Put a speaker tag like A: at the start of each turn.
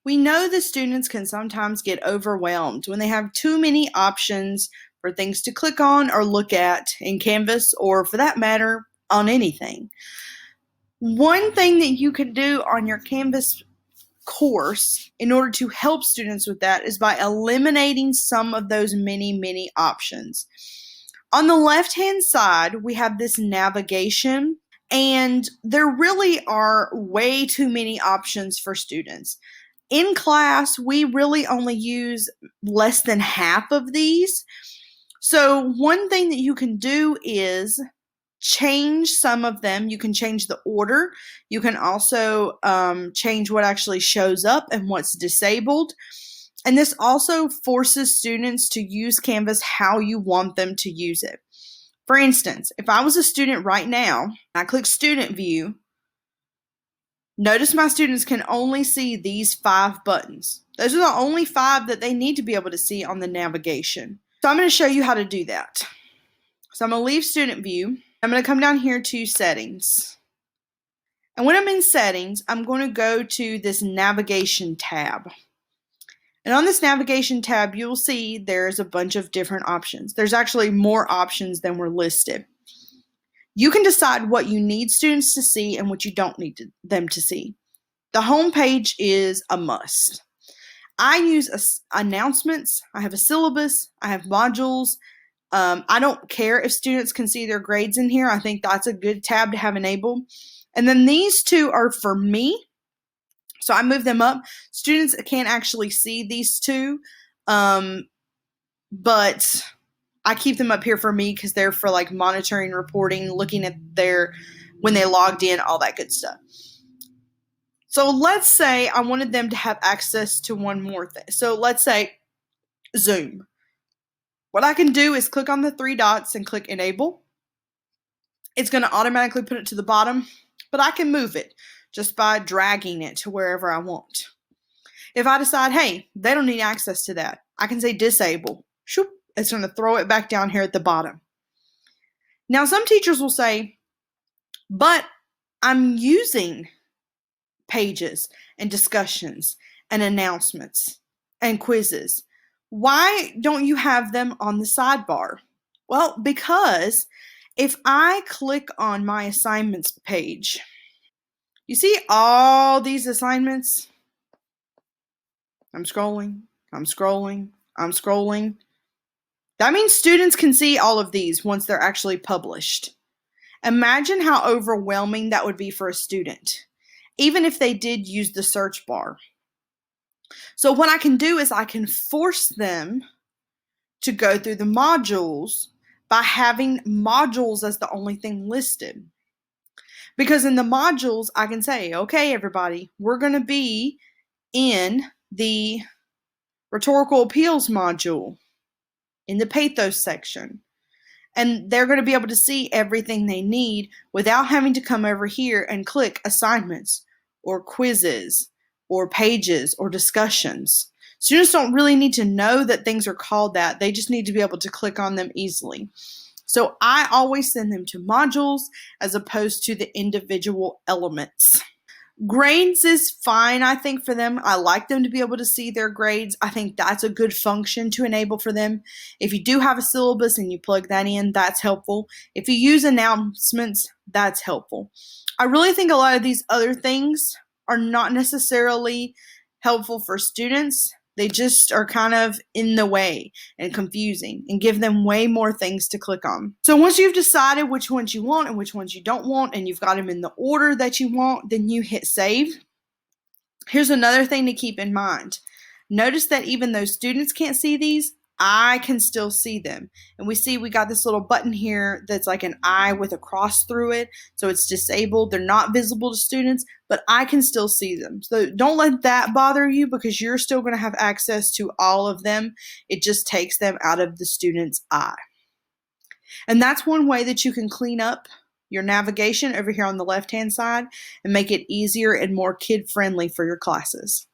A: We know that students can sometimes get overwhelmed when they have too many options for things to click on or look at in Canvas, or for that matter, on anything. One thing that you can do on your Canvas course in order to help students with that is by eliminating some of those many options. On the left-hand side, we have this navigation, and there really are way too many options for students. In class, we really only use less than half of these. So one thing that you can do is change some of them. You can change the order. You can also change what actually shows up and what's disabled. And this also forces students to use Canvas how you want them to use it. For instance, if I was a student right now, I click Student View, notice my students can only see these 5 buttons. Those are the only 5 that they need to be able to see on the navigation. So I'm going to show you how to do that. So I'm going to leave Student View. I'm going to come down here to Settings. And when I'm in Settings, I'm going to go to this Navigation tab. And on this Navigation tab, you'll see there's a bunch of different options. There's actually more options than were listed. You can decide what you need students to see and what you don't need them to see. The home page is a must. I use announcements. I have a syllabus. I have modules. I don't care if students can see their grades in here. I think that's a good tab to have enabled. And then these 2 are for me. So I move them up. Students can't actually see these 2, but I keep them up here for me because they're for like monitoring, reporting, looking at when they logged in, all that good stuff. So let's say I wanted them to have access to one more thing. So let's say Zoom. What I can do is click on the 3 dots and click Enable. It's going to automatically put it to the bottom, but I can move it just by dragging it to wherever I want. If I decide, hey, they don't need access to that, I can say Disable. Shoop, it's going to throw it back down here at the bottom. Now, some teachers will say, but I'm using pages and discussions and announcements and quizzes. Why don't you have them on the sidebar? Well, because if I click on my assignments page, you see all these assignments? I'm scrolling. That means students can see all of these once they're actually published. Imagine how overwhelming that would be for a student, even if they did use the search bar. So what I can do is I can force them to go through the modules by having modules as the only thing listed. Because in the modules, I can say, okay, everybody, we're going to be in the Rhetorical Appeals module, in the Pathos section. And they're going to be able to see everything they need without having to come over here and click assignments or quizzes or pages or discussions. Students don't really need to know that things are called that. They just need to be able to click on them easily. So I always send them to modules as opposed to the individual elements. Grades is fine, I think, for them. I like them to be able to see their grades. I think that's a good function to enable for them. If you do have a syllabus and you plug that in, that's helpful. If you use announcements, that's helpful. I really think a lot of these other things are not necessarily helpful for students. They just are kind of in the way and confusing and give them way more things to click on. So once you've decided which ones you want and which ones you don't want, and you've got them in the order that you want, then you hit save. Here's another thing to keep in mind. Notice that even though students can't see these, I can still see them. And we got this little button here that's like an eye with a cross through it. So it's disabled. They're not visible to students, but I can still see them. So don't let that bother you, because you're still going to have access to all of them. It just takes them out of the student's eye. And that's one way that you can clean up your navigation over here on the left-hand side and make it easier and more kid-friendly for your classes.